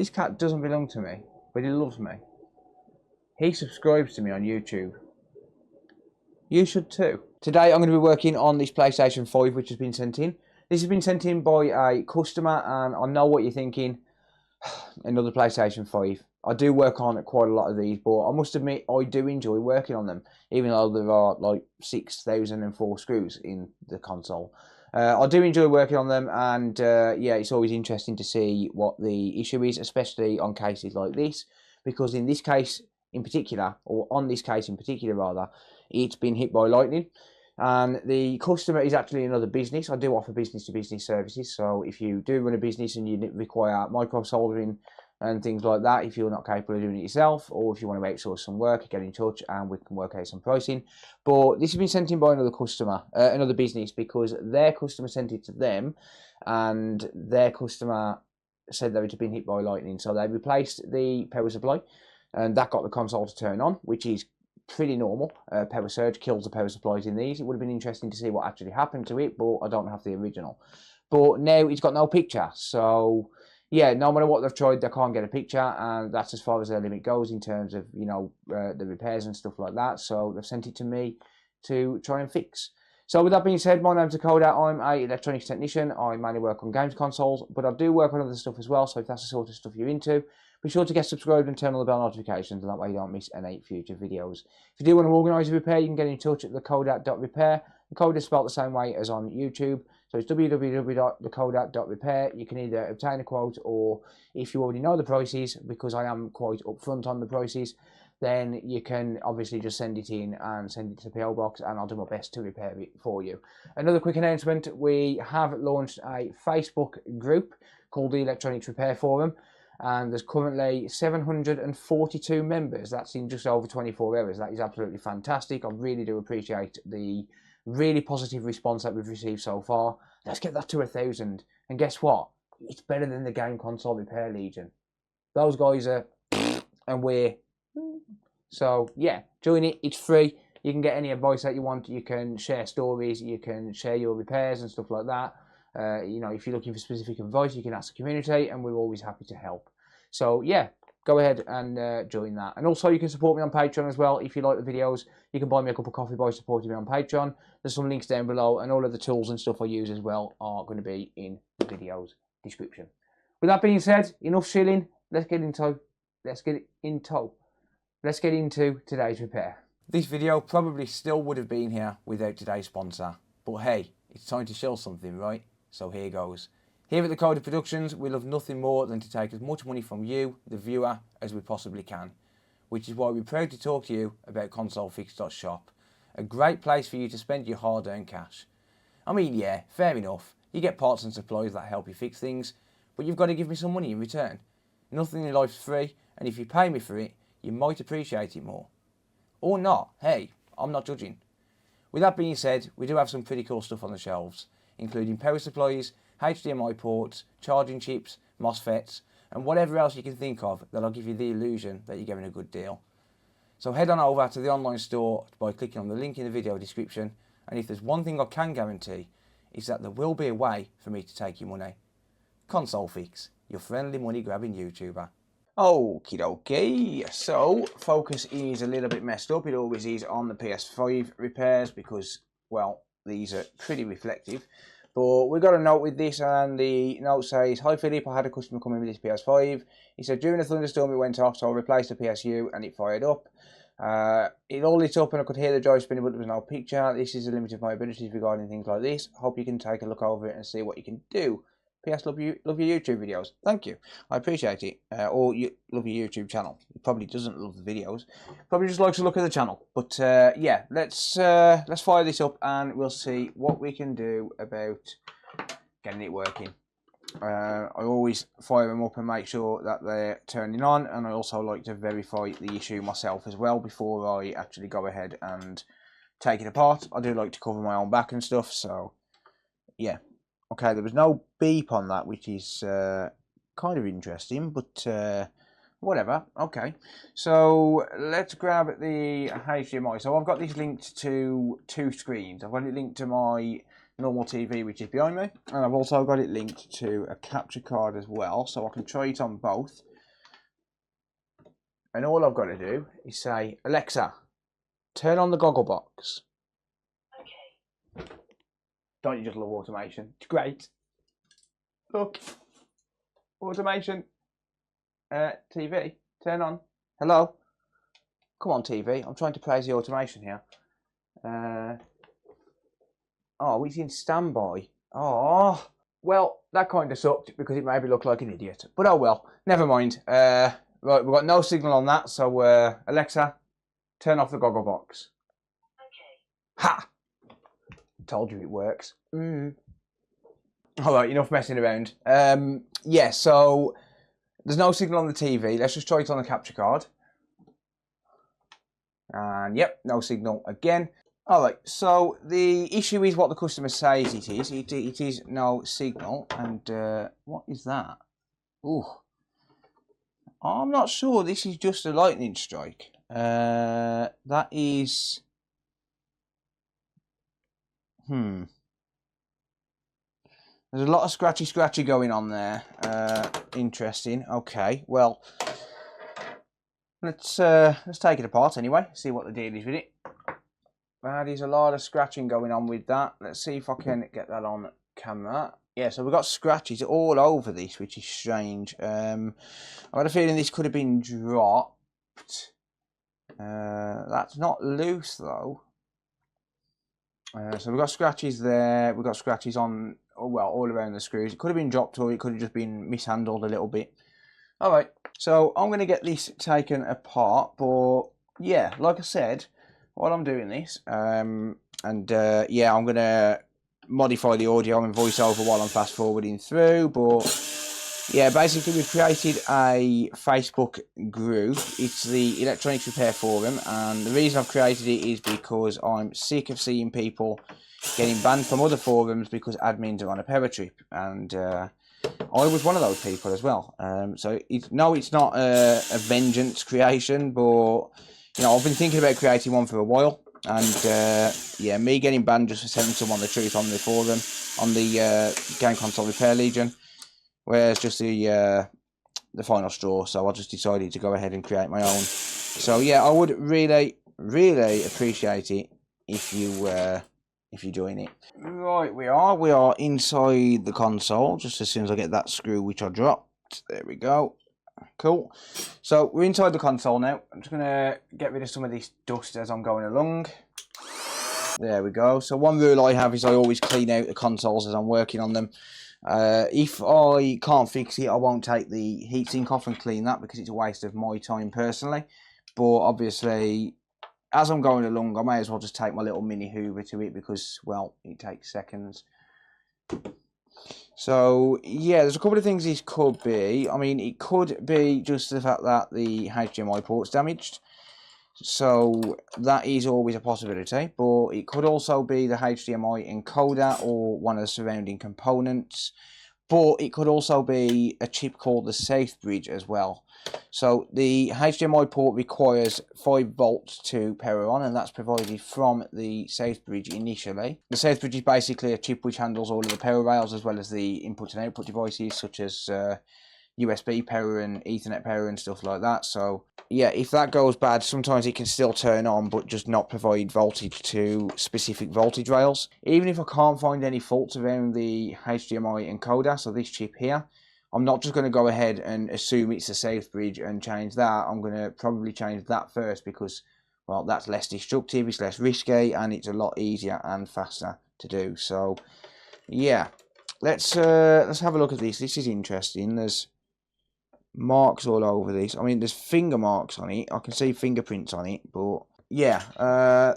This cat doesn't belong to me, but he loves me. He subscribes to me on YouTube. You should too. Today I'm going to be working on this PlayStation 5 which has been sent in. This has been sent in by a customer, and I know what you're thinking. Another PlayStation 5. I do work on quite a lot of these, but I must admit I do enjoy working on them, even though there are like 6,004 screws in the console. I do enjoy working on them, and yeah, it's always interesting to see what the issue is, especially on cases like this, because in this case in particular, or on this case in particular rather, it's been hit by lightning. And the customer is actually another business. I do offer business-to-business services, so if you do run a business and you require micro soldering and things like that, if you're not capable of doing it yourself, or if you want to outsource some work, get in touch and we can work out some pricing. But this has been sent in by another customer, another business, because their customer sent it to them, and their customer said that it had been hit by lightning. So they replaced the power supply, and that got the console to turn on, which is pretty normal. Power surge kills the power supplies in these. It would have been interesting to see what actually happened to it, but I don't have the original. But now it's got no picture, so yeah, no matter what they've tried, they can't get a picture, and that's as far as their limit goes in terms of, you know, the repairs and stuff like that. So they've sent it to me to try and fix. So with that being said, my name's Hakko. I'm an electronics technician. I mainly work on games consoles, but I do work on other stuff as well. So if that's the sort of stuff you're into, be sure to get subscribed and turn on the bell notifications, and that way you don't miss any future videos. If you do want to organise a repair, you can get in touch at thecodat.repair. The code is spelled the same way as on YouTube, so it's www.thecodat.repair. You can either obtain a quote, or if you already know the prices, because I am quite upfront on the prices, then you can obviously just send it in and send it to the PO box, and I'll do my best to repair it for you. Another quick announcement: we have launched a Facebook group called the Electronics Repair Forum, and there's currently 742 members. That's in just over 24 hours. That is absolutely fantastic. I really do appreciate the really positive response that we've received so far. Let's get that to 1,000. And guess what? It's better than the Game Console Repair Legion. Those guys are, and we're. So yeah, join it. It's free. You can get any advice that you want. You can share stories. You can share your repairs and stuff like that. You know, if you're looking for specific advice, you can ask the community, and we're always happy to help. So yeah, go ahead and join that. And also, you can support me on Patreon as well. If you like the videos, you can buy me a cup of coffee by supporting me on Patreon. There's some links down below, and all of the tools and stuff I use as well are going to be in the video's description. With that being said, enough shilling. Let's get into today's repair. This video probably still would have been here without today's sponsor, but hey, it's time to show something, right? So here goes. Here at the Coded Productions, we love nothing more than to take as much money from you, the viewer, as we possibly can. Which is why we're proud to talk to you about consolefix.shop. A great place for you to spend your hard-earned cash. I mean, yeah, fair enough. You get parts and supplies that help you fix things, but you've got to give me some money in return. Nothing in life's free, and if you pay me for it, you might appreciate it more. Or not. Hey, I'm not judging. With that being said, we do have some pretty cool stuff on the shelves, including power supplies, HDMI ports, charging chips, MOSFETs, and whatever else you can think of that'll give you the illusion that you're getting a good deal. So head on over to the online store by clicking on the link in the video description, and if there's one thing I can guarantee, is that there will be a way for me to take your money. Console Fix, your friendly money grabbing YouTuber. Okie dokie, so focus is a little bit messed up. It always is on the PS5 repairs because, well, these are pretty reflective. But we got a note with this, and the note says, "Hi Philip, I had a customer come in with this PS5. He said during a thunderstorm it went off, so I replaced the PSU and it fired up. It all lit up and I could hear the drive spinning, but there was no picture. This is the limit of my abilities regarding things like this. Hope you can take a look over it and see what you can do. PS, love your YouTube videos." Thank you, I appreciate it. Or you love your YouTube channel. He probably doesn't love the videos. Probably just likes to look at the channel. But yeah, let's fire this up and we'll see what we can do about getting it working. I always fire them up and make sure that they're turning on, and I also like to verify the issue myself as well before I actually go ahead and take it apart. I do like to cover my own back and stuff, so yeah. Okay, there was no beep on that, which is kind of interesting, but whatever. Okay, so let's grab the HDMI. So I've got this linked to two screens. I've got it linked to my normal TV, which is behind me, and I've also got it linked to a capture card as well, so I can try it on both And all I've got to do is say, Alexa, turn on the goggle box. Okay. Don't you just love automation? It's great. Look. Automation. TV, turn on. Hello? Come on, TV. I'm trying to praise the automation here. Oh, it's in standby. Oh. Well, that kind of sucked because it made me look like an idiot. But oh well. Never mind. Right, we've got no signal on that. So, Alexa, turn off the goggle box. Okay. Ha! Told you it works. Alright, enough messing around. Yeah, so there's no signal on the TV. Let's just try it on the capture card. And yep, no signal again. Alright, so the issue is what the customer says it is. It is no signal. And what is that? Ooh. I'm not sure. This is just a lightning strike. That is... There's a lot of scratchy going on there. Interesting. Okay, well, let's take it apart anyway. See what the deal is with it. That is a lot of scratching going on with that. Let's see if I can get that on camera. Yeah, so we've got scratches all over this, which is strange. I've got a feeling this could have been dropped. That's not loose though. So we've got scratches there. We've got scratches on, well, all around the screws. It could have been dropped or it could have just been mishandled a little bit. Alright, so I'm going to get this taken apart. But yeah, like I said, while I'm doing this, yeah, I'm going to modify the audio and voiceover while I'm fast forwarding through. But yeah, basically we've created a Facebook group. It's the Electronics Repair Forum, and the reason I've created it is because I'm sick of seeing people getting banned from other forums because admins are on a power trip, and I was one of those people as well. So it's not a vengeance creation, but you know, I've been thinking about creating one for a while, and yeah, me getting banned just for telling someone the truth on the forum, on the Game Console Repair Legion, whereas just the final straw. So I just decided to go ahead and create my own. So yeah, I would really appreciate it if you join it. Right, we are inside the console. Just as soon as I get that screw which I dropped, there we go. Cool. So we're inside the console now. I'm just gonna get rid of some of this dust as I'm going along. There we go. So one rule I have is I always clean out the consoles as I'm working on them. If I can't fix it, I won't take the heatsink off and clean that because it's a waste of my time personally. But obviously, as I'm going along, I may as well just take my little mini hoover to it because, well, it takes seconds. So yeah, there's a couple of things this could be. I mean, it could be just the fact that the HDMI port's damaged. So that is always a possibility, but it could also be the HDMI encoder or one of the surrounding components, but it could also be a chip called the South Bridge as well. So the HDMI port requires 5 volts to power on, and that's provided from the South Bridge initially. The South Bridge is basically a chip which handles all of the power rails as well as the input and output devices such as USB power and Ethernet power and stuff like that. So yeah, if that goes bad, sometimes it can still turn on but just not provide voltage to specific voltage rails. Even if I can't find any faults around the HDMI encoder, so this chip here, I'm not just going to go ahead and assume it's a South Bridge and change that. I'm going to probably change that first because, well, that's less destructive, it's less risky, and it's a lot easier and faster to do. So yeah, let's have a look at this. This is interesting. There's marks all over this. I mean, there's finger marks on it. I can see fingerprints on it, but yeah,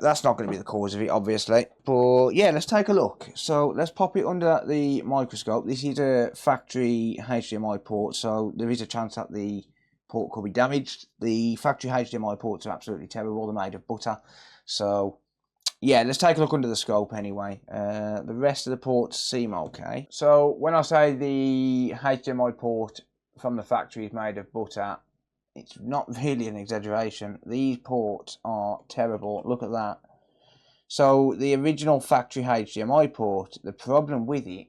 that's not going to be the cause of it, obviously. But yeah, let's take a look. So let's pop it under the microscope. This is a factory HDMI port, so there is a chance that the port could be damaged. The factory HDMI ports are absolutely terrible. They're made of butter. So yeah, let's take a look under the scope anyway. The rest of the ports seem okay. So when I say the HDMI port from the factory is made of butter, it's not really an exaggeration. These ports are terrible. Look at that. So the original factory HDMI port, the problem with it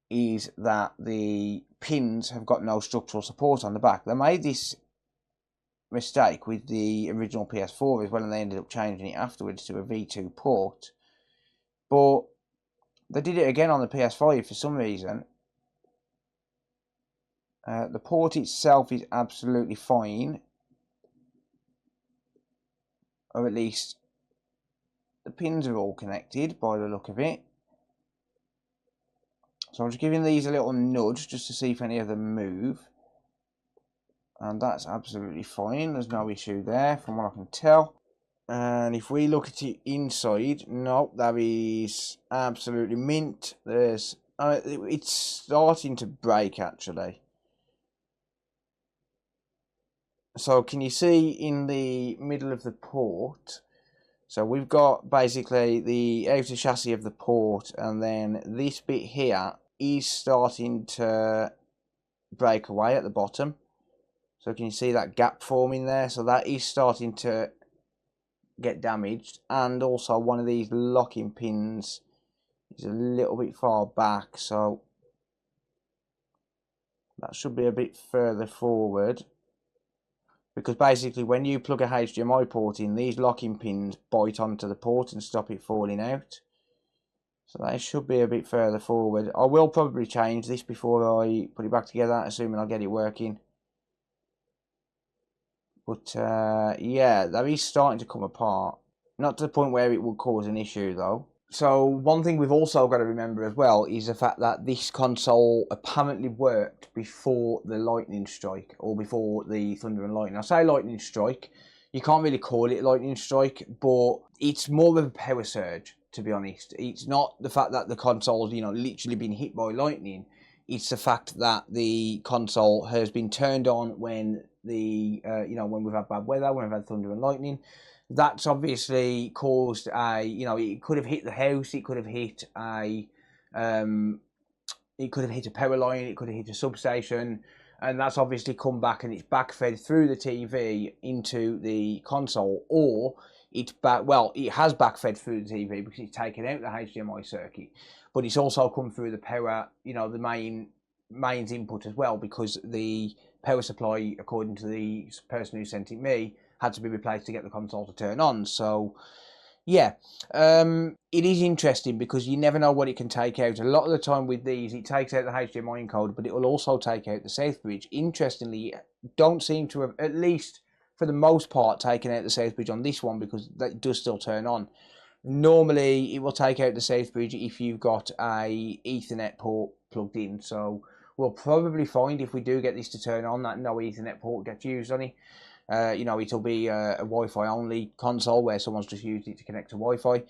is that the pins have got no structural support on the back. They made this mistake with the original PS4 as well, and they ended up changing it afterwards to a V2 port. But they did it again on the PS5 for some reason. The port itself is absolutely fine, or at least the pins are all connected by the look of it. So I'm just giving these a little nudge just to see if any of them move. And that's absolutely fine. There's no issue there from what I can tell. And if we look at it inside, no, that is absolutely mint. There's it's starting to break actually. So can you see in the middle of the port? So we've got basically the outer chassis of the port, and then this bit here is starting to break away at the bottom. So can you see that gap forming there? So that is starting to get damaged, and also one of these locking pins is a little bit far back, so that should be a bit further forward, because basically when you plug a HDMI port in, these locking pins bite onto the port and stop it falling out. So that should be a bit further forward. I will probably change this before I put it back together, assuming I get it working. But yeah, that is starting to come apart. Not to the point where it would cause an issue though. So one thing we've also got to remember as well is the fact that this console apparently worked before the lightning strike, or before the thunder and lightning. I say lightning strike, you can't really call it lightning strike, but it's more of a power surge, to be honest. It's not the fact that the console's, you know, literally been hit by lightning. It's the fact that the console has been turned on when the you know, when we've had bad weather, when we've had thunder and lightning. That's obviously caused a, you know, it could have hit the house, it could have hit a it could have hit a power line, it could have hit a substation, and that's obviously come back and it's backfed through the TV into the console, or it's it has backfed through the TV because it's taken out the HDMI circuit, but it's also come through the power, you know, the mains input as well, because the power supply, according to the person who sent it me, had to be replaced to get the console to turn on. So yeah, it is interesting because you never know what it can take out. A lot of the time with these, it takes out the HDMI encoder, but it will also take out the South Bridge. Interestingly, don't seem to have, at least for the most part, taken out the South Bridge on this one, because that does still turn on. Normally, it will take out the South Bridge if you've got a Ethernet port plugged in. So we'll probably find, if we do get this to turn on, that no Ethernet port gets used on it. You know, it'll be a Wi-Fi only console where someone's just used it to connect to Wi-Fi,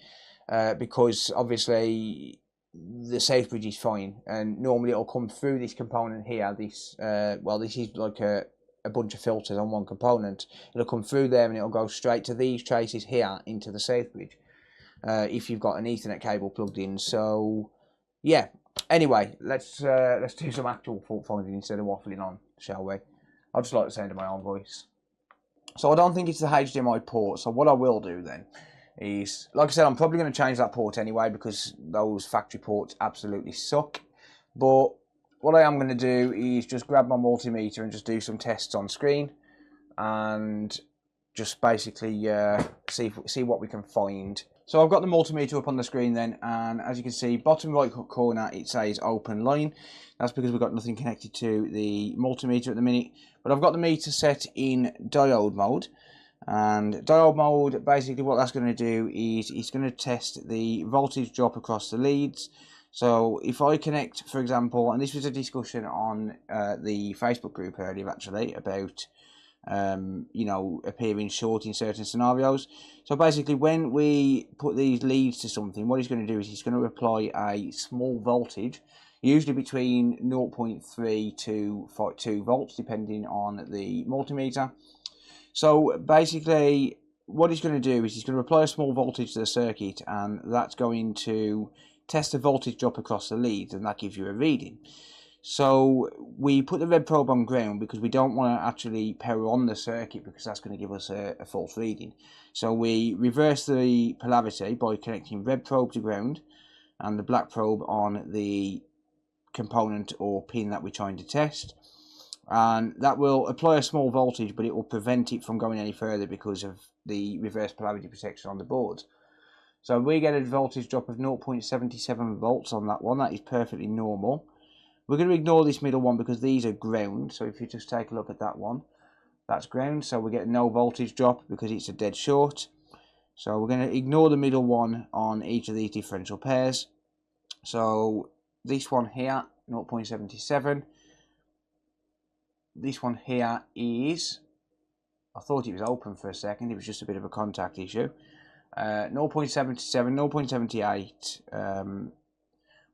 because obviously the South Bridge is fine, and normally it'll come through this component here. This this is like a bunch of filters on one component. It'll come through there and it'll go straight to these traces here into the South Bridge, if you've got an Ethernet cable plugged in. So yeah, anyway, let's do some actual fault finding instead of waffling on, shall we? I just like the sound of my own voice. So I don't think it's the HDMI port. So what I will do then is, like I said, I'm probably going to change that port anyway, because those factory ports absolutely suck. But what I am going to do is just grab my multimeter and just do some tests on screen, and just basically see what we can find. So I've got the multimeter up on the screen then, and as you can see, bottom right corner, it says open line. That's because we've got nothing connected to the multimeter at the minute. But I've got the meter set in diode mode. And diode mode, basically what that's going to do is it's going to test the voltage drop across the leads. So if I connect, for example, and this was a discussion on the Facebook group earlier actually, about you know, appearing short in certain scenarios. So basically, when we put these leads to something, what he's going to do is he's going to apply a small voltage, usually between 0.3 to 2 volts, depending on the multimeter. So basically, what he's going to do is he's going to apply a small voltage to the circuit, and that's going to test the voltage drop across the leads, and that gives you a reading. So we put the red probe on ground because we don't want to actually power on the circuit, because that's going to give us a false reading. So we reverse the polarity by connecting red probe to ground and the black probe on the component or pin that we're trying to test. and that will apply a small voltage, but it will prevent it from going any further because of the reverse polarity protection on the board. So we get a voltage drop of 0.77 volts on that one. That is perfectly normal. We're going to ignore this middle one because these are ground. So if you just take a look at that one, that's ground. So we get no voltage drop because it's a dead short. So we're going to ignore the middle one on each of these differential pairs. So this one here, 0.77. This one here is, I thought it was open for a second. It was just a bit of a contact issue. 0.77, 0.78.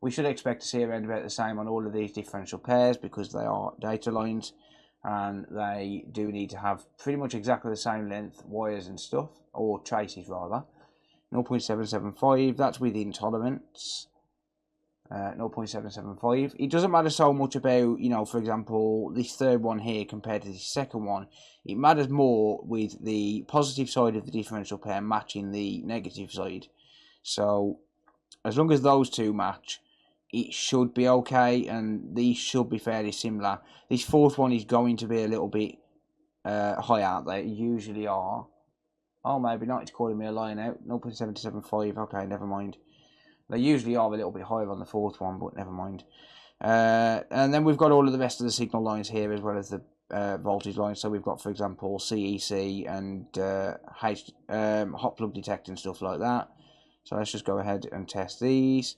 We should expect to see around about the same on all of these differential pairs because they are data lines and they do need to have pretty much exactly the same length wires and stuff, or traces rather. 0.775, that's within tolerance. 0.775. It doesn't matter so much about, you know, for example, this third one here compared to the second one. It matters more with the positive side of the differential pair matching the negative side. So as long as those two match, it should be okay, and these should be fairly similar. This fourth one is going to be a little bit higher. They usually are. Oh, maybe not. It's calling me a lie now. 0.775. Okay, never mind. They usually are a little bit higher on the fourth one, but never mind. And then we've got all of the rest of the signal lines here, as well as the voltage lines. So we've got, for example, CEC and hot plug detect and stuff like that. So let's just go ahead and test these.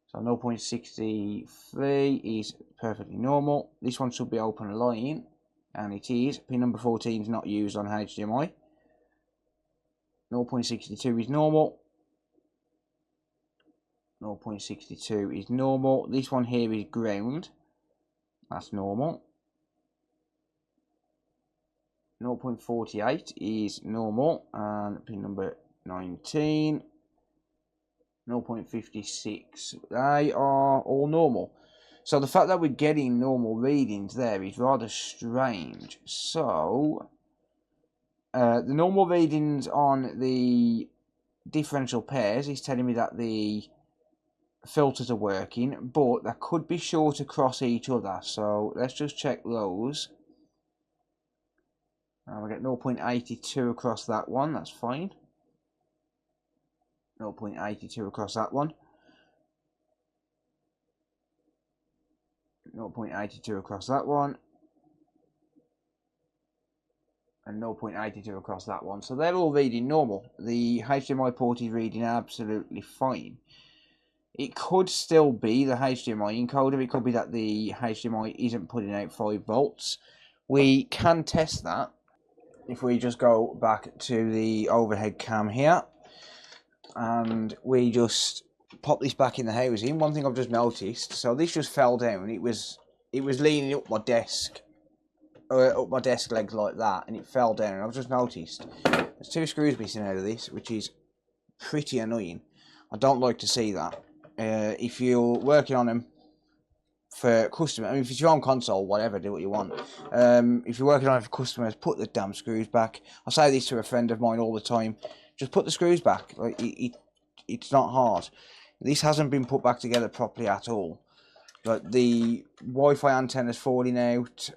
So 0.63 is perfectly normal. This one should be open line, and it is. Pin number 14 is not used on HDMI. 0.62 is normal. 0.62 is normal. This one here is ground. That's normal. 0.48 is normal. And pin number 19. 0.56. They are all normal. So the fact that we're getting normal readings there is rather strange. So the normal readings on the differential pairs is telling me that the filters are working, but that could be short across each other. So let's just check those. We get 0.82 across that one. That's fine. 0.82 across that one. 0.82 across that one. And 0.82 across that one. So they're all reading normal. The HDMI port is reading absolutely fine. It could still be the HDMI encoder. It could be that the HDMI isn't putting out 5 volts. We can test that if we just go back to the overhead cam here. And we just pop this back in the housing. One thing I've just noticed, so this just fell down. It was leaning up my desk legs like that, and it fell down. And I've just noticed there's 2 screws missing out of this, which is pretty annoying. I don't like to see that. If you're working on them for customers, I mean, if it's your own console, whatever, do what you want. If you're working on it for customers, put the damn screws back. I say this to a friend of mine all the time. Just put the screws back. Like it's not hard. This hasn't been put back together properly at all. But the Wi-Fi antenna's falling out.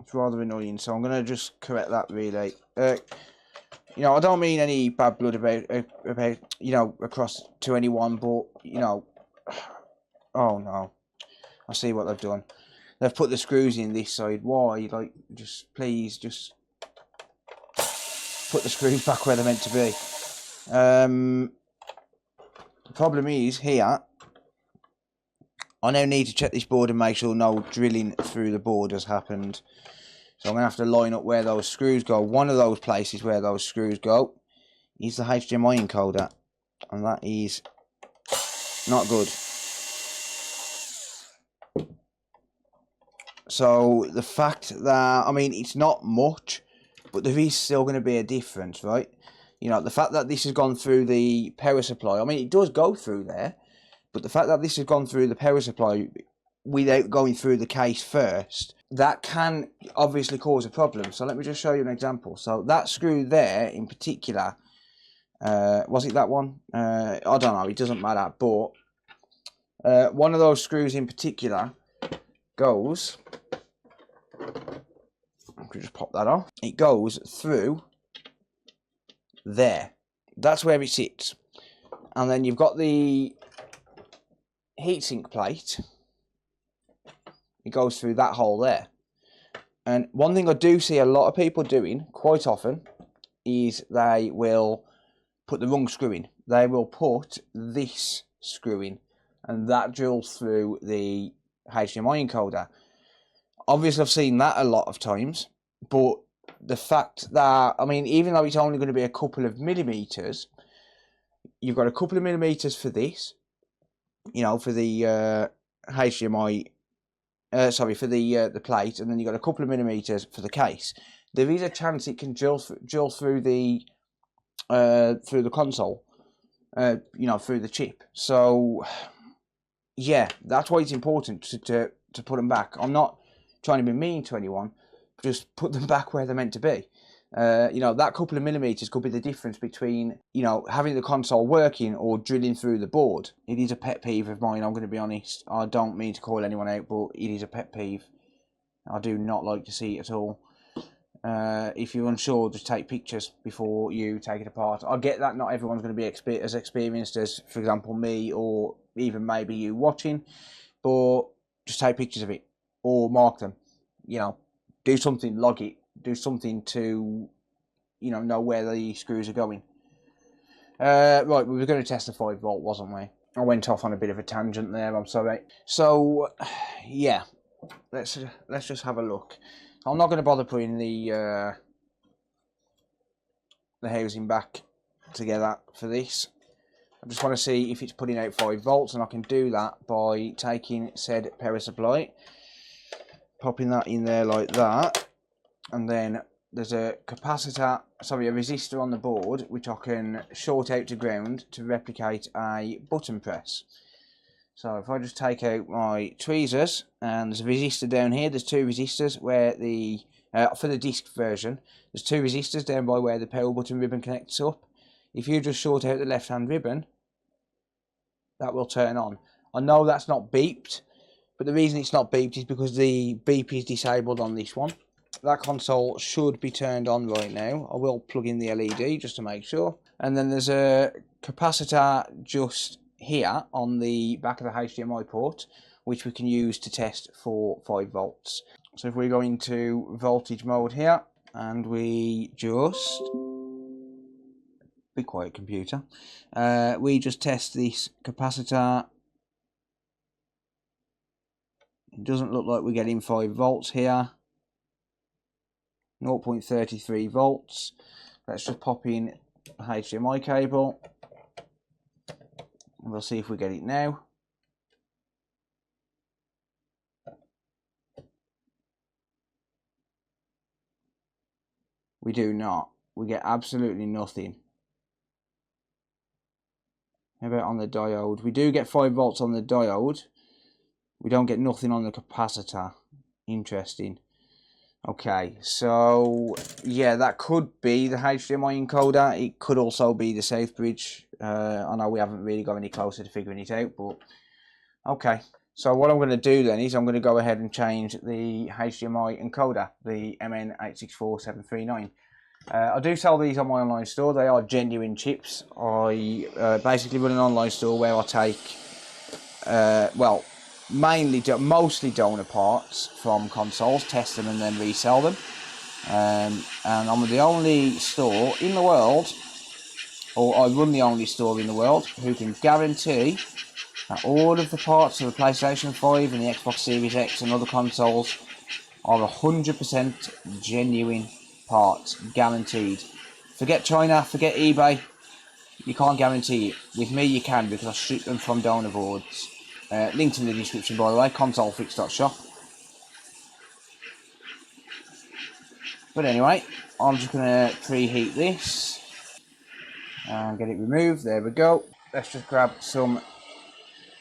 It's rather annoying. So I'm gonna just correct that really. You know, I don't mean any bad blood about you know, across to anyone, but you know, oh no, I see what they've done. They've put the screws in this side. Why? Like, just please, just put the screws back where they're meant to be. The problem is here, I now need to check this board and make sure no drilling through the board has happened. So I'm going to have to line up where those screws go. One of those places where those screws go is the HDMI encoder, and that is not good. So the fact that, I mean, it's not much, but there is still going to be a difference, right? You know, the fact that this has gone through the power supply, I mean, it does go through there, but the fact that this has gone through the power supply without going through the case first, that can obviously cause a problem. So let me just show you an example. So that screw there in particular, was it that one? I don't know, it doesn't matter, but one of those screws in particular goes, I can just pop that off. It goes through there. That's where it sits. And then you've got the heatsink plate. It goes through that hole there. And one thing I do see a lot of people doing quite often is they will put the wrong screw in. They will put this screw in, and that drills through the HDMI encoder. Obviously, I've seen that a lot of times, but the fact that, I mean, even though it's only going to be a couple of millimeters, you've got a couple of millimeters for this, you know, for the HDMI, for the plate, and then you've got a couple of millimeters for the case. There is a chance it can drill through the console, you know, through the chip. So yeah, that's why it's important to put them back. I'm not trying to be mean to anyone, just put them back where they're meant to be. You know, that couple of millimeters could be the difference between, you know, having the console working or drilling through the board. It is a pet peeve of mine, I'm going to be honest. I don't mean to call anyone out, but it is a pet peeve. I do not like to see it at all. If you're unsure, just take pictures before you take it apart. I get that not everyone's going to be as experienced as, for example, me or even maybe you watching, but just take pictures of it or mark them. You know, do something, log it, do something to, you know where the screws are going. Right, we were going to test the 5 volt, wasn't we? I went off on a bit of a tangent there, I'm sorry. So, yeah, let's just have a look. I'm not going to bother putting the housing back together for this. I just want to see if it's putting out 5 volts, and I can do that by taking said power supply, popping that in there like that, and then there's a resistor on the board which I can short out to ground to replicate a button press. So if I just take out my tweezers, and there's a resistor down here, there's 2 resistors where the, for the disc version, there's 2 resistors down by where the power button ribbon connects up. If you just short out the left hand ribbon, that will turn on. I know that's not beeped, but the reason it's not beeped is because the beep is disabled on this one. That console should be turned on right now. I will plug in the LED just to make sure. And then there's a capacitor just here on the back of the HDMI port, which we can use to test for 5 volts. So if we go into voltage mode here, and we just, be quiet computer, we just test this capacitor. It doesn't look like we're getting 5 volts here. 0.33 volts. Let's just pop in the HDMI cable. We'll see if we get it now. We do not. We get absolutely nothing. How about on the diode? We do get 5 volts on the diode. We don't get nothing on the capacitor. Interesting. Okay, so yeah, that could be the HDMI encoder. It could also be the safe bridge. I know we haven't really got any closer to figuring it out, but okay. So what I'm going to do then is I'm going to go ahead and change the HDMI encoder, the MN864739. I do sell these on my online store. They are genuine chips. I basically run an online store where I take, well, mostly donor parts from consoles, test them and then resell them. And I'm the only store in the world, or I run the only store in the world, who can guarantee that all of the parts of the PlayStation 5 and the Xbox Series X and other consoles are 100% genuine parts, guaranteed. Forget China, forget eBay, you can't guarantee it. With me you can, because I ship them from donor boards. Linked in the description, by the way, consolefix.shop. But anyway, I'm just going to preheat this and get it removed. There we go. Let's just grab some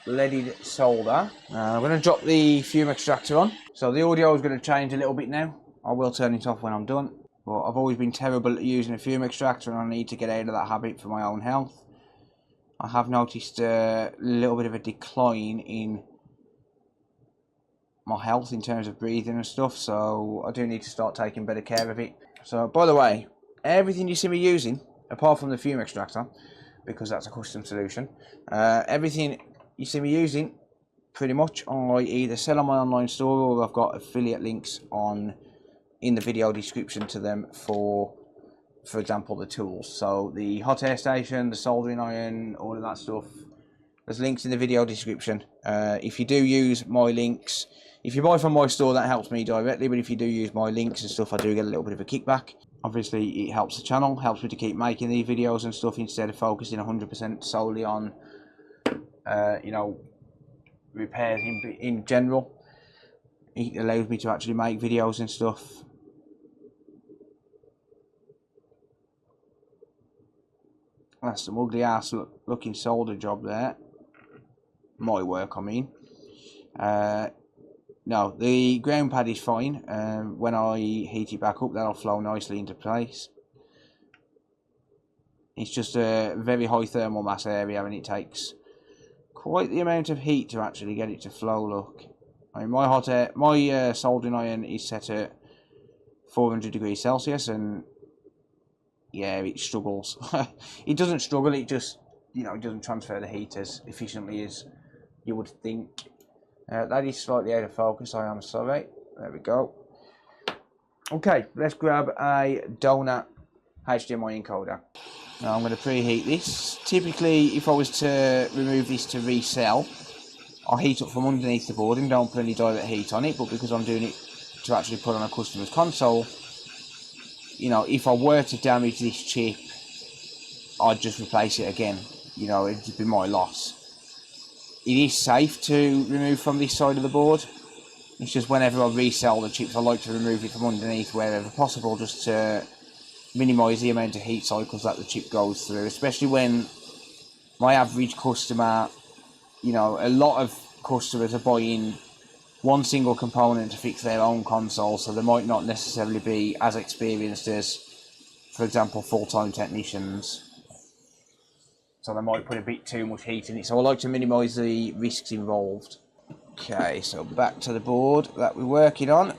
leaded solder. I'm going to drop the fume extractor on. So the audio is going to change a little bit now. I will turn it off when I'm done. But I've always been terrible at using a fume extractor, and I need to get out of that habit for my own health. I have noticed a little bit of a decline in my health in terms of breathing and stuff, so I do need to start taking better care of it. So, by the way, everything you see me using, apart from the fume extractor, because that's a custom solution, everything you see me using, pretty much, I either sell on my online store or I've got affiliate links in the video description to them for example, the tools. So the hot air station, the soldering iron, all of that stuff, there's links in the video description. If you do use my links, if you buy from my store, that helps me directly, but if you do use my links and stuff, I do get a little bit of a kickback. Obviously, it helps the channel, helps me to keep making these videos and stuff instead of focusing 100% solely on, you know, repairs in general. It allows me to actually make videos and stuff. That's some ugly ass looking solder job there. My work, I mean. No, the ground pad is fine. When I heat it back up, that'll flow nicely into place. It's just a very high thermal mass area, and it takes quite the amount of heat to actually get it to flow. Look, I mean, my soldering iron is set at 400 degrees Celsius, and yeah, it struggles. It doesn't struggle, it just, you know, it doesn't transfer the heat as efficiently as you would think. That is slightly out of focus, I am sorry. There we go. Okay, let's grab a donut HDMI encoder. Now I'm going to preheat this. Typically, if I was to remove this to resell, I'll heat up from underneath the board and don't put any direct heat on it, but because I'm doing it to actually put on a customer's console, you know, if I were to damage this chip, I'd just replace it again. You know, it'd be my loss. It is safe to remove from this side of the board. It's just whenever I resell the chips, I like to remove it from underneath wherever possible, just to minimise the amount of heat cycles that the chip goes through. Especially when my average customer, you know, a lot of customers are buying one single component to fix their own console, so they might not necessarily be as experienced as, for example, full-time technicians. So they might put a bit too much heat in it, so I like to minimise the risks involved. Okay, so back to the board that we're working on.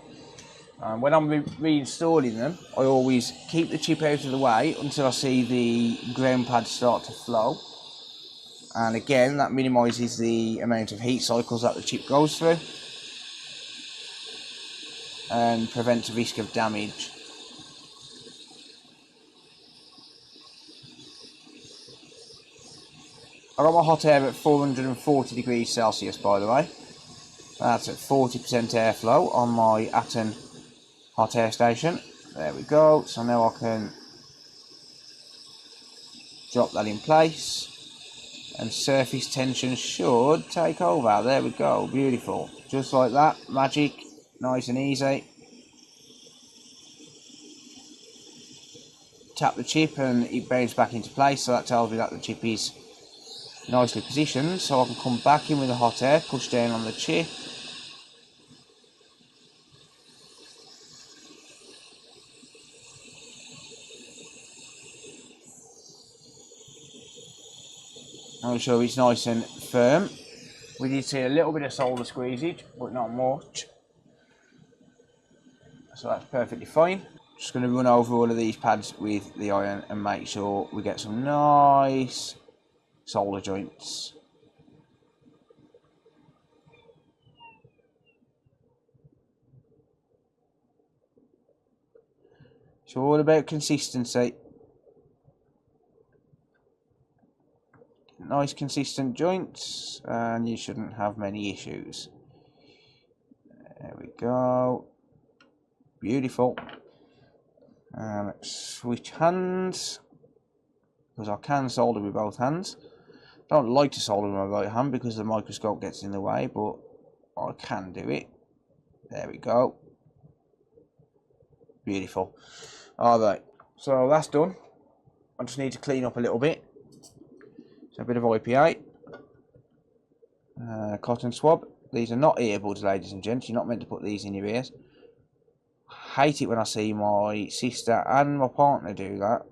When I'm reinstalling them, I always keep the chip out of the way until I see the ground pad start to flow. And again, that minimises the amount of heat cycles that the chip goes through and prevents the risk of damage. I got my hot air at 440 degrees Celsius, by the way. That's at 40% airflow on my Atten hot air station. There we go. So now I can drop that in place and surface tension should take over. There we go. Beautiful. Just like that. Magic. Nice and easy. Tap the chip and it bounces back into place, so that tells me that the chip is nicely positioned. So I can come back in with the hot air, push down on the chip. I'll show it's nice and firm. We did see a little bit of solder squeezage, but not much. So that's perfectly fine. Just going to run over all of these pads with the iron and make sure we get some nice solder joints. It's all about consistency. Nice consistent joints and you shouldn't have many issues. There we go. Beautiful. Let's switch hands, because I can solder with both hands. I don't like to solder with my right hand because the microscope gets in the way, but I can do it. There we go. Beautiful. Alright, so that's done. I just need to clean up a little bit. So a bit of IPA. Cotton swab. These are not earbuds, ladies and gents. You're not meant to put these in your ears. Hate it when I see my sister and my partner do that.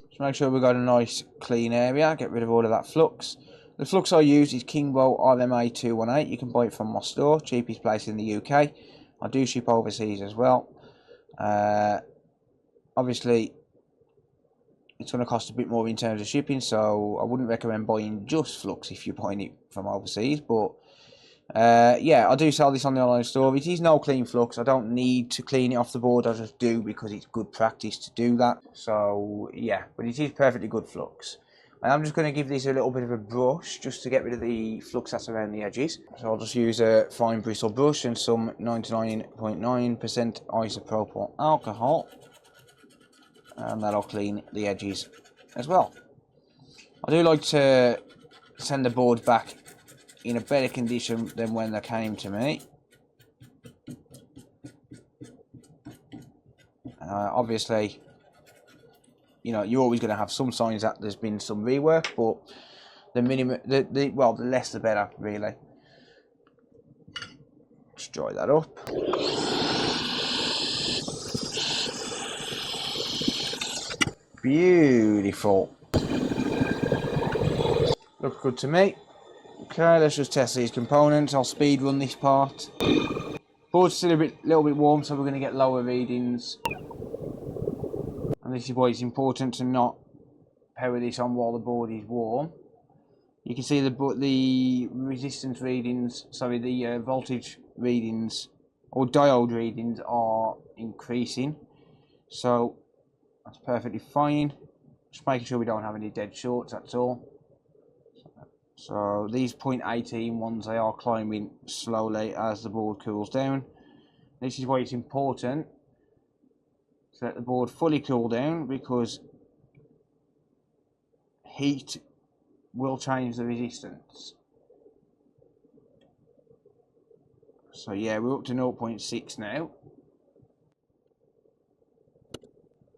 Just make sure we've got a nice clean area. Get rid of all of that flux. The flux I use is Kingbo RMA 218. You can buy it from my store, cheapest place in the UK. I do ship overseas as well. Obviously, it's going to cost a bit more in terms of shipping, so I wouldn't recommend buying just flux if you're buying it from overseas. But yeah, I do sell this on the online store. It is no clean flux. I don't need to clean it off the board. I just do because it's good practice to do that. So yeah, but it is perfectly good flux. I'm just going to give this a little bit of a brush just to get rid of the flux that's around the edges. So I'll just use a fine bristle brush and some 99.9% isopropyl alcohol. And that'll clean the edges as well. I do like to send the board back in a better condition than when they came to me. Obviously, you know, you're always going to have some signs that there's been some rework, but the less the better, really. Let's dry that up. Beautiful. Looks good to me. Okay, let's just test these components. I'll speed run this part. Board's still a little bit warm, so we're going to get lower readings. And this is why it's important to not power this on while the board is warm. You can see the resistance readings, sorry, the voltage readings or diode readings are increasing. So that's perfectly fine. Just making sure we don't have any dead shorts, that's all. So these 0.18 ones, they are climbing slowly as the board cools down. This is why it's important to let the board fully cool down, because heat will change the resistance. So yeah, we're up to 0.6 now.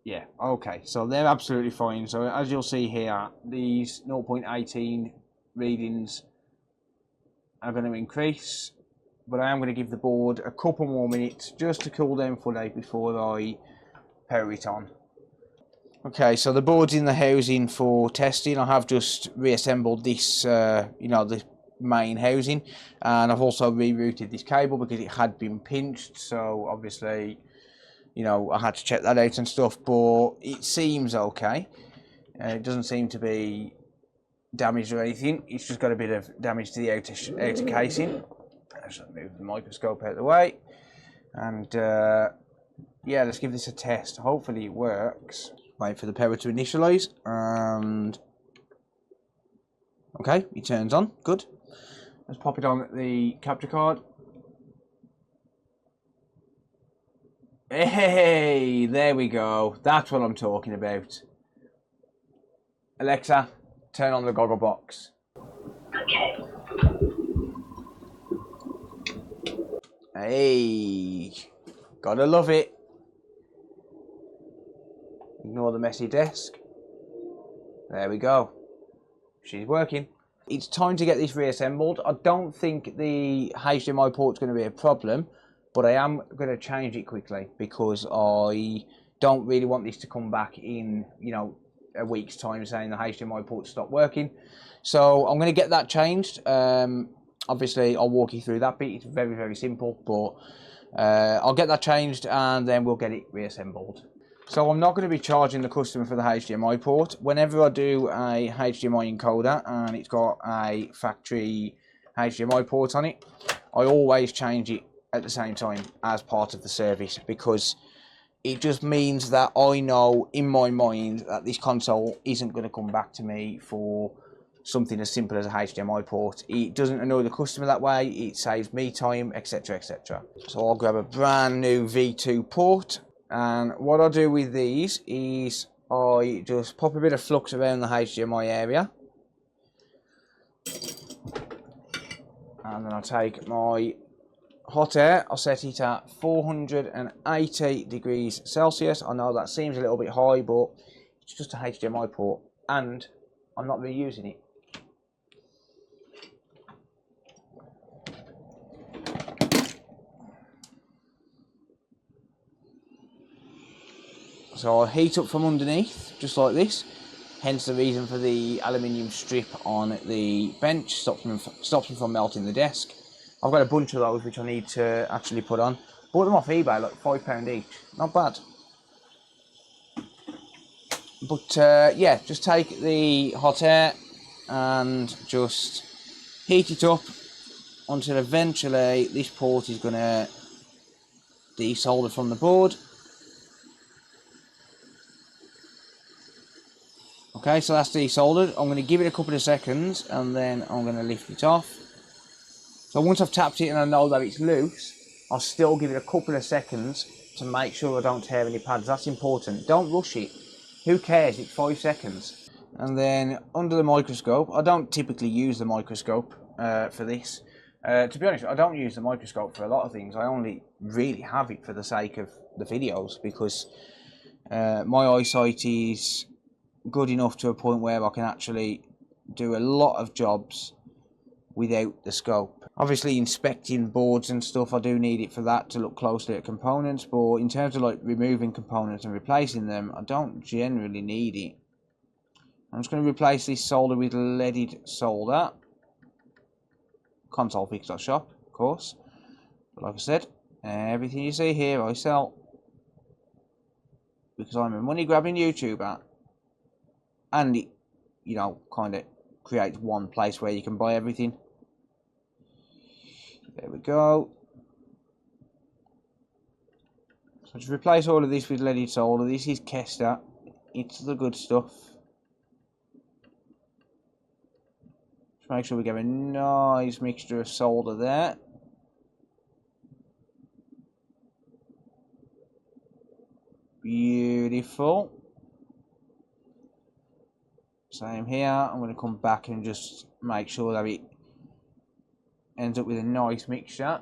Yeah, okay, so they're absolutely fine. So as you'll see here, these 0.18 readings are going to increase, but I am going to give the board a couple more minutes just to cool down fully before I power it on. Okay, so the board's in the housing for testing. I have just reassembled this, you know, the main housing, and I've also rerouted this cable because it had been pinched. So obviously, you know, I had to check that out and stuff, but it seems okay. It doesn't seem to be damaged or anything. It's just got a bit of damage to the outer casing. Let's move the microscope out of the way, and yeah, let's give this a test. Hopefully it works. Wait for the power to initialize, and okay, it turns on. Good. Let's pop it on the capture card. Hey, there we go. That's what I'm talking about. Alexa, turn on the goggle box. Okay. Hey, gotta love it. Ignore the messy desk. There we go. She's working. It's time to get this reassembled. I don't think the HDMI port's going to be a problem, but I am going to change it quickly because I don't really want this to come back in, you know, a week's time saying the HDMI port stopped working. So I'm going to get that changed. Obviously, I'll walk you through that bit. It's very, very simple, but I'll get that changed and then we'll get it reassembled. So I'm not going to be charging the customer for the HDMI port. Whenever I do a HDMI encoder and it's got a factory HDMI port on it, I always change it at the same time as part of the service, because it just means that I know in my mind that this console isn't going to come back to me for something as simple as a HDMI port. It doesn't annoy the customer that way, it saves me time, etc, etc. So I'll grab a brand new V2 port, and what I do with these is I just pop a bit of flux around the HDMI area, and then I'll take my hot air, I'll set it at 480 degrees Celsius. I know that seems a little bit high, but it's just a HDMI port and I'm not reusing it. So I'll heat up from underneath, just like this. hence the reason for the aluminium strip on the bench, stops me from melting the desk. I've got a bunch of those which I need to actually put on. Bought them off eBay, like £5 each, not bad. But yeah, just take the hot air and just heat it up until eventually this port is going to desolder from the board. Okay, so that's desoldered. I'm going to give it a couple of seconds and then I'm going to lift it off. So once I've tapped it and I know that it's loose, I'll still give it a couple of seconds to make sure I don't tear any pads. That's important. Don't rush it. Who cares? It's 5 seconds. And then under the microscope, I don't typically use the microscope for this. To be honest, I don't use the microscope for a lot of things. I only really have it for the sake of the videos because my eyesight is good enough to a point where I can actually do a lot of jobs without the scope. Obviously inspecting boards and stuff, I do need it for that, to look closely at components, but in terms of like removing components and replacing them, I don't generally need it. I'm just going to replace this solder with leaded solder. Consolefix.shop, of course. But like I said, everything you see here I sell because I'm a money grabbing YouTuber, and it, you know, kind of creates one place where you can buy everything. There we go. So just replace all of this with leaded solder. This is Kester. It's the good stuff. Just make sure we get a nice mixture of solder there. Beautiful. Same here. I'm going to come back and just make sure that it ends up with a nice mixture.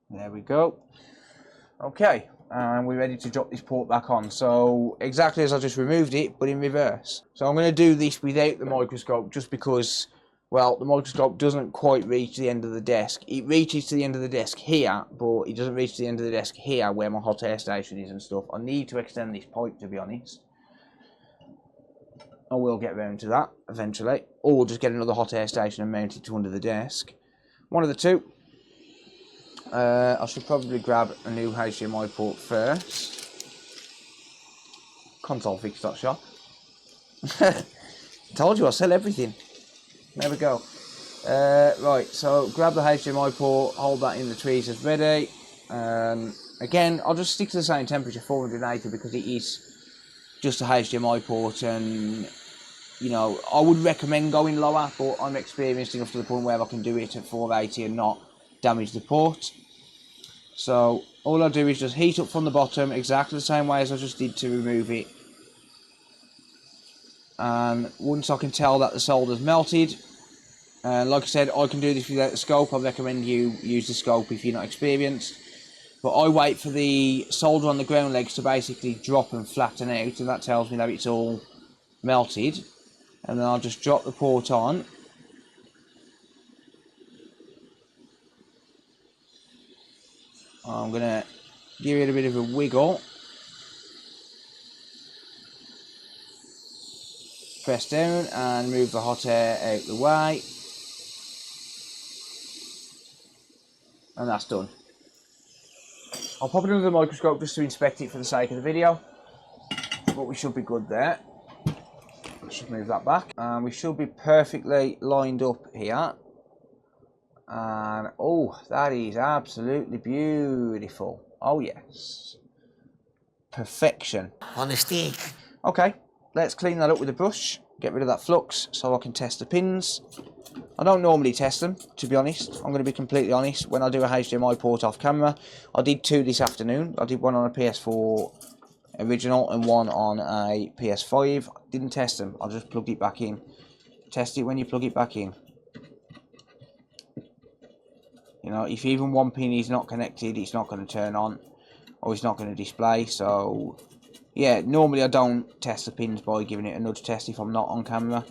There we go. Okay, and we're ready to drop this port back on. So exactly as I just removed it, but in reverse. So I'm going to do this without the microscope just because, well, the microscope doesn't quite reach the end of the desk. It reaches to the end of the desk here, but it doesn't reach to the end of the desk here where my hot air station is and stuff. I need to extend this pipe, to be honest. I will get round to that eventually, or just get another hot air station and mount it to under the desk. One of the two. I should probably grab a new HDMI port first. Consolefix.shop. Told you I sell everything. There we go. Right, so grab the HDMI port, hold that in the tweezers ready. Again, I'll just stick to the same temperature, 480, because it is just a HDMI port, and you know, I would recommend going lower, but I'm experienced enough to the point where I can do it at 480 and not damage the port. So all I do is just heat up from the bottom exactly the same way as I just did to remove it, and once I can tell that the solder's melted, like I said, I can do this without the scope. I recommend you use the scope if you're not experienced. But I wait for the solder on the ground legs to basically drop and flatten out, and that tells me that it's all melted. And then I'll just drop the port on. I'm going to give it a bit of a wiggle. Press down and move the hot air out the way. And that's done. I'll pop it under the microscope just to inspect it for the sake of the video, but we should be good there. Should move that back, and we should be perfectly lined up here. And oh, that is absolutely beautiful. Oh yes, perfection on a stick. Okay, let's clean that up with a brush, get rid of that flux so I can test the pins. I don't normally test them, to be honest. I'm going to be completely honest. When I do a HDMI port off camera, I did two this afternoon. I did one on a PS4 original and one on a PS5. I didn't test them. I just plugged it back in. Test it when you plug it back in. You know, if even one pin is not connected, it's not going to turn on, or it's not going to display. So yeah, normally I don't test the pins by giving it a nudge test if I'm not on camera.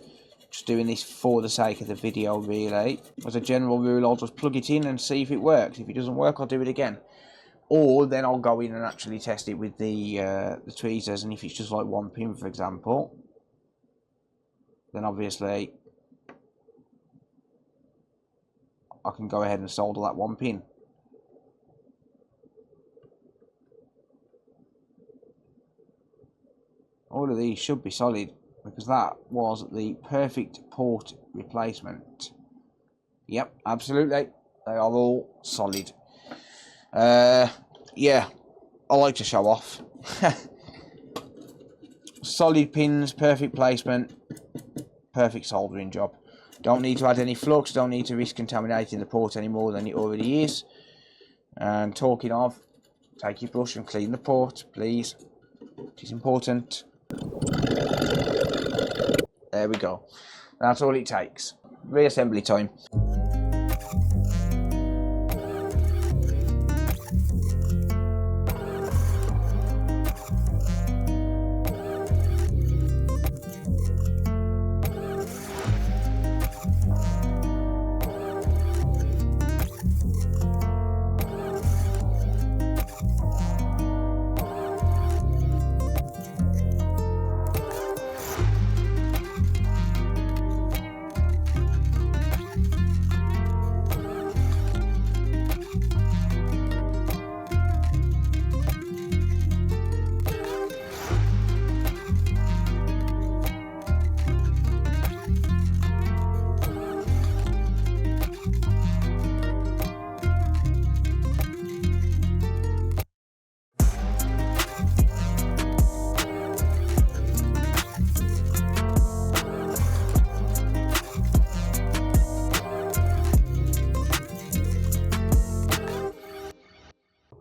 Just doing this for the sake of the video, really. As a general rule, I'll just plug it in and see if it works. If it doesn't work, I'll do it again. or then I'll go in and actually test it with the tweezers, and if it's just like one pin, for example, then obviously I can go ahead and solder that one pin. All of these should be solid, because that was the perfect port replacement. Yep, absolutely. They are all solid. Yeah, I like to show off. Solid pins, perfect placement, perfect soldering job. Don't need to add any flux, don't need to risk contaminating the port any more than it already is. And talking of, take your brush and clean the port, please. It is important. There we go. That's all it takes. Reassembly time.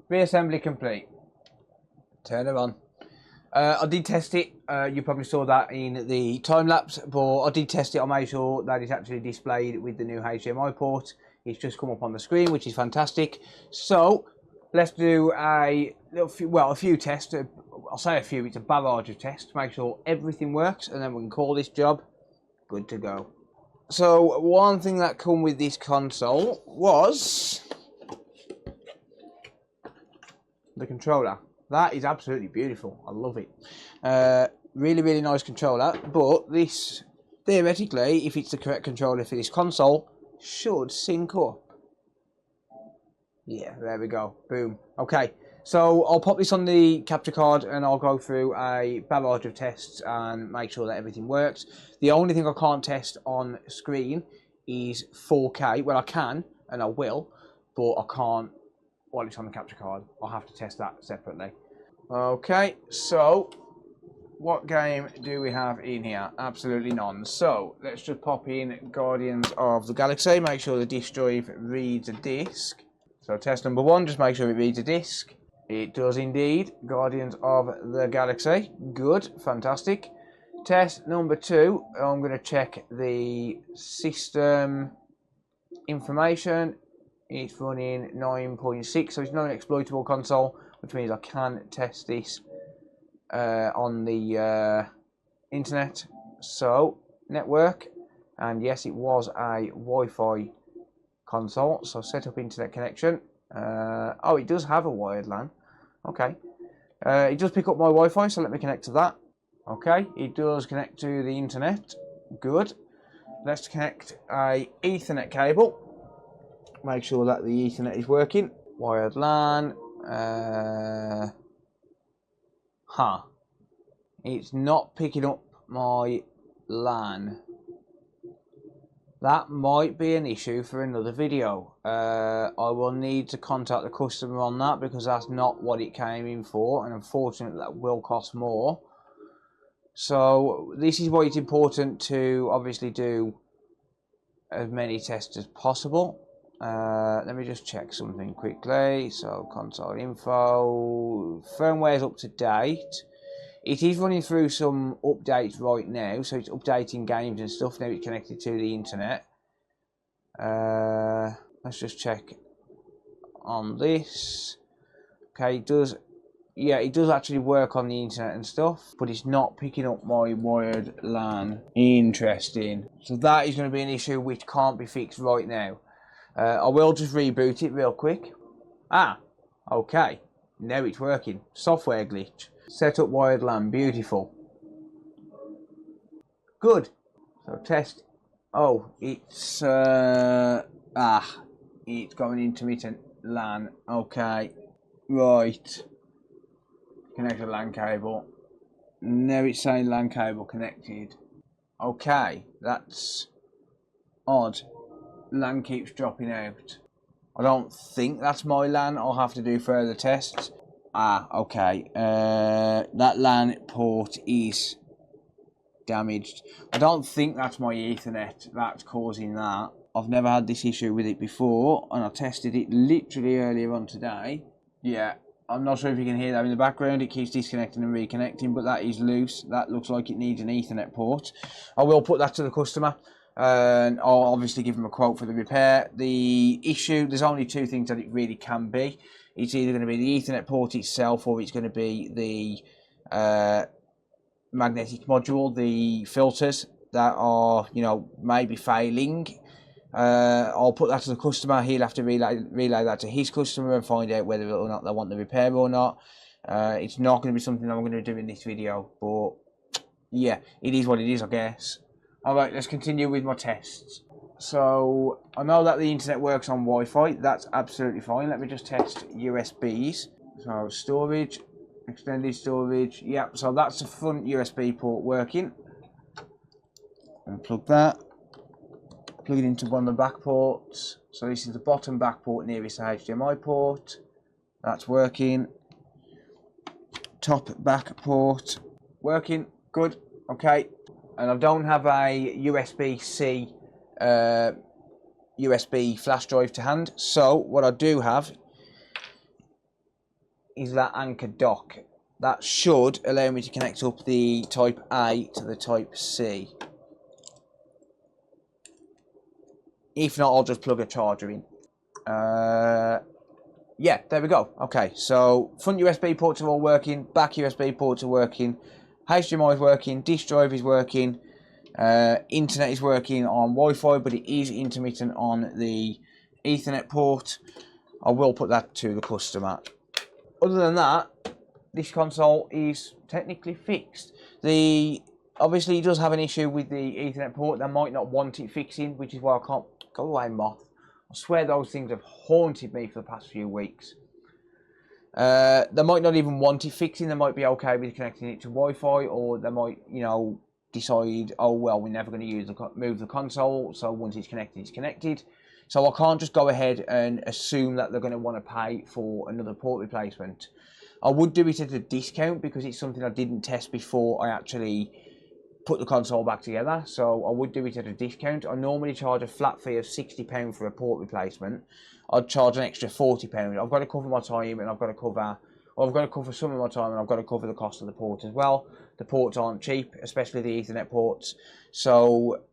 Reassembly complete. Turn it on. I did test it. You probably saw that in the time lapse, but I did test it. I made sure that it's actually displayed with the new HDMI port. It's just come up on the screen, which is fantastic. So let's do a few tests. I'll say a few. It's a barrage of tests to make sure everything works, and then we can call this job good to go. So one thing that come with this console was the controller. That is absolutely beautiful. I love it. Really, really nice controller. But this, theoretically, if it's the correct controller for this console, should sync up. Yeah, there we go. Boom. Okay, so I'll pop this on the capture card and I'll go through a barrage of tests and make sure that everything works. The only thing I can't test on screen is 4K. Well, I can and I will, but I can't while it's on the capture card. I'll have to test that separately. Okay, so what game do we have in here? Absolutely none. So let's just pop in Guardians of the Galaxy, make sure the disk drive reads a disk. So test number one, just make sure it reads a disk. It does indeed. Guardians of the Galaxy. Good, fantastic. Test number two, I'm going to check the system information. It's running 9.6, so it's not an exploitable console, which means I can test this on the internet. So, network, and yes, it was a Wi-Fi console, so set up internet connection. Oh, it does have a wired LAN. Okay. It does pick up my Wi-Fi, so let me connect to that. Okay, it does connect to the internet. Good. Let's connect a Ethernet cable. Make sure that the Ethernet is working. Wired LAN. It's not picking up my LAN. That might be an issue for another video. I will need to contact the customer on that because that's not what it came in for, and unfortunately that will cost more. So this is why it's important to obviously do as many tests as possible. Let me just check something quickly. So console info, firmware is up to date. It is running through some updates right now, so it's updating games and stuff. Now it's connected to the internet. Let's just check on this. Okay, it does. Yeah, it does actually work on the internet and stuff, but it's not picking up my wired LAN. Interesting. So that is going to be an issue which can't be fixed right now. I will just reboot it real quick. Okay, now it's working. Software glitch. Set up wired LAN, beautiful. Good. So test. Oh, it's it's going intermittent LAN. Okay, right. Connect the LAN cable. Now it's saying LAN cable connected. Okay, that's odd. LAN keeps dropping out. I don't think that's my LAN. I'll have to do further tests. Okay. That LAN port is damaged. I don't think that's my Ethernet that's causing that. I've never had this issue with it before, and I tested it literally earlier on today. Yeah, I'm not sure if you can hear that in the background. It keeps disconnecting and reconnecting, but that is loose. That looks like it needs an Ethernet port. I will put that to the customer, and I'll obviously give them a quote for the repair. The issue, there's only two things that it really can be. It's either going to be the Ethernet port itself, or it's going to be the magnetic module, the filters that are, maybe failing. I'll put that to the customer. He'll have to relay that to his customer and find out whether or not they want the repair or not. It's not going to be something I'm going to do in this video, but yeah, it is what it is, I guess. Alright, let's continue with my tests. So, I know that the internet works on Wi-Fi. That's absolutely fine. Let me just test USBs. So, storage, extended storage. Yep, so that's the front USB port working. Unplug that. Plug it into one of the back ports. So this is the bottom back port nearest the HDMI port. That's working. Top back port working. Good. Okay. And I don't have a USB-C USB flash drive to hand. So what I do have is that anchor dock. That should allow me to connect up the Type A to the Type C. If not, I'll just plug a charger in. Yeah, there we go. Okay, so front USB ports are all working, back USB ports are working, HDMI is working, disk drive is working, internet is working on Wi-Fi, but it is intermittent on the Ethernet port. I will put that to the customer. Other than that, this console is technically fixed. Obviously, it does have an issue with the Ethernet port. They might not want it fixing, which is why I can't. Go away, moth. I swear those things have haunted me for the past few weeks. They might not even want it fixing. They might be okay with connecting it to Wi-Fi, or they might, decide, oh well, we're never going to move the console. So once it's connected, it's connected. So I can't just go ahead and assume that they're going to want to pay for another port replacement. I would do it at a discount because it's something I didn't test before I actually put the console back together, so I would do it at a discount. I normally charge a flat fee of £60 for a port replacement. I'd charge an extra £40. I've got to cover my time, and I've got to cover some of my time, and I've got to cover the cost of the port as well. The ports aren't cheap, especially the Ethernet ports. So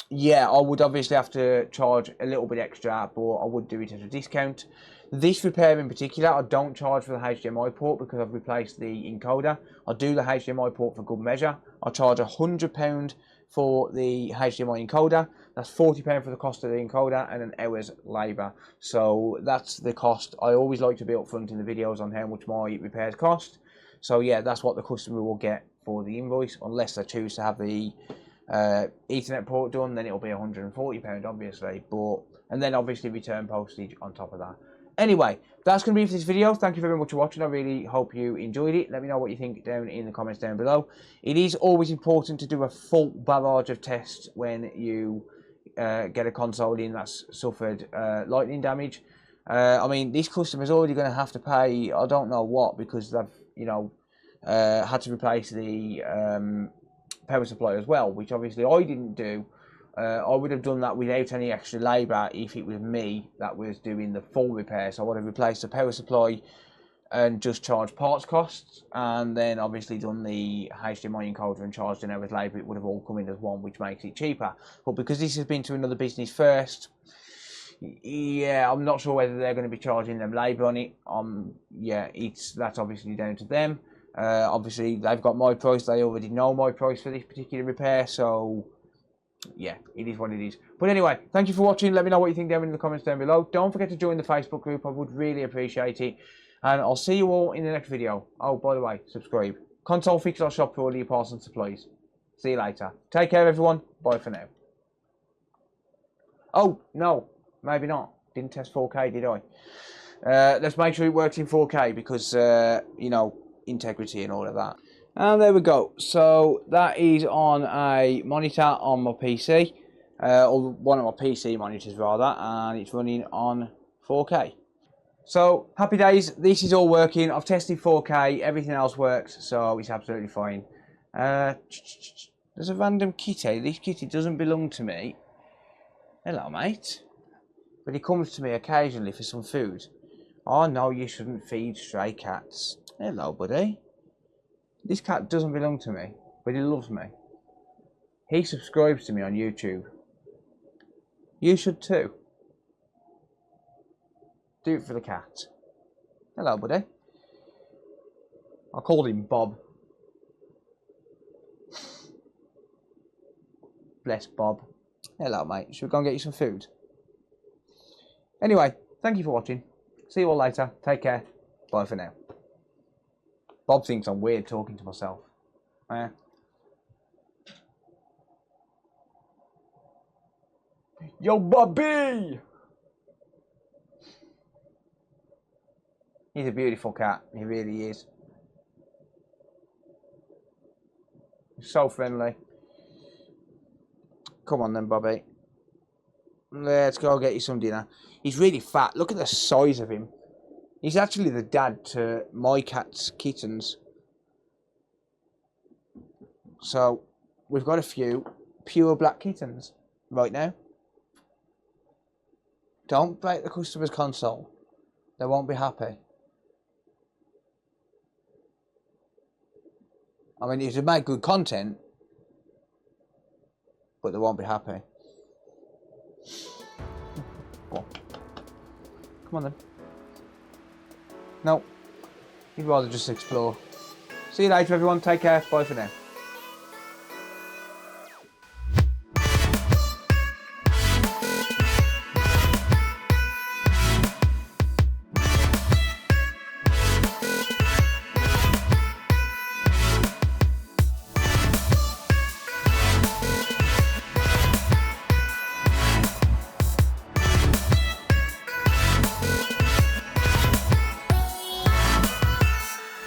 yeah, I would obviously have to charge a little bit extra, but I would do it at a discount. This repair in particular, I don't charge for the HDMI port because I've replaced the encoder. I do the HDMI port for good measure. I charge £100 for the HDMI encoder. That's £40 for the cost of the encoder and an hour's labour. So that's the cost. I always like to be upfront in the videos on how much my repairs cost. So yeah, that's what the customer will get for the invoice, unless they choose to have the Ethernet port done. Then it'll be £140 obviously, and then obviously return postage on top of that. Anyway, that's going to be it for this video. Thank you very much for watching. I really hope you enjoyed it. Let me know what you think down in the comments down below. It is always important to do a full barrage of tests when you get a console in that's suffered lightning damage. I mean, this customer's already going to have to pay, I don't know what, because they've, had to replace the power supply as well, which obviously I didn't do. I would have done that without any extra labour if it was me that was doing the full repair. So I would have replaced the power supply and just charged parts costs, and then obviously done the HDMI encoder and charged an hour's labour. It would have all come in as one, which makes it cheaper. But because this has been to another business first, yeah, I'm not sure whether they're going to be charging them labour on it. Yeah, that's obviously down to them. Obviously, they've got my price. They already know my price for this particular repair, so yeah, it is what it is. But anyway, thank you for watching. Let me know what you think down in the comments down below. Don't forget to join the Facebook group. I would really appreciate it. And I'll see you all in the next video. Oh, by the way, subscribe. Console Fix our shop for all your parts and supplies. See you later. Take care, everyone. Bye for now. Oh, no. Maybe not. Didn't test 4K, did I? Let's make sure it works in 4K because, you know, integrity and all of that. And there we go. So that is on a monitor on my PC. Or one of my PC monitors rather. And it's running on 4K. So, happy days, this is all working. I've tested 4K, everything else works, so it's absolutely fine. There's a random kitty. This kitty doesn't belong to me. Hello, mate. But he comes to me occasionally for some food. Oh, no, you shouldn't feed stray cats. Hello, buddy. This cat doesn't belong to me, but he loves me. He subscribes to me on YouTube. You should too. Do it for the cat. Hello, buddy. I called him Bob. Bless Bob. Hello, mate. Should we go and get you some food? Anyway, thank you for watching. See you all later. Take care. Bye for now. Bob thinks I'm weird talking to myself. Yo, Bobby! He's a beautiful cat. He really is. He's so friendly. Come on then, Bobby. Let's go get you some dinner. He's really fat. Look at the size of him. He's actually the dad to my cat's kittens. So, we've got a few pure black kittens right now. Don't break the customer's console. They won't be happy. I mean, you should make good content, but they won't be happy. Come on then. No, you'd rather just explore. See you later, everyone. Take care. Bye for now.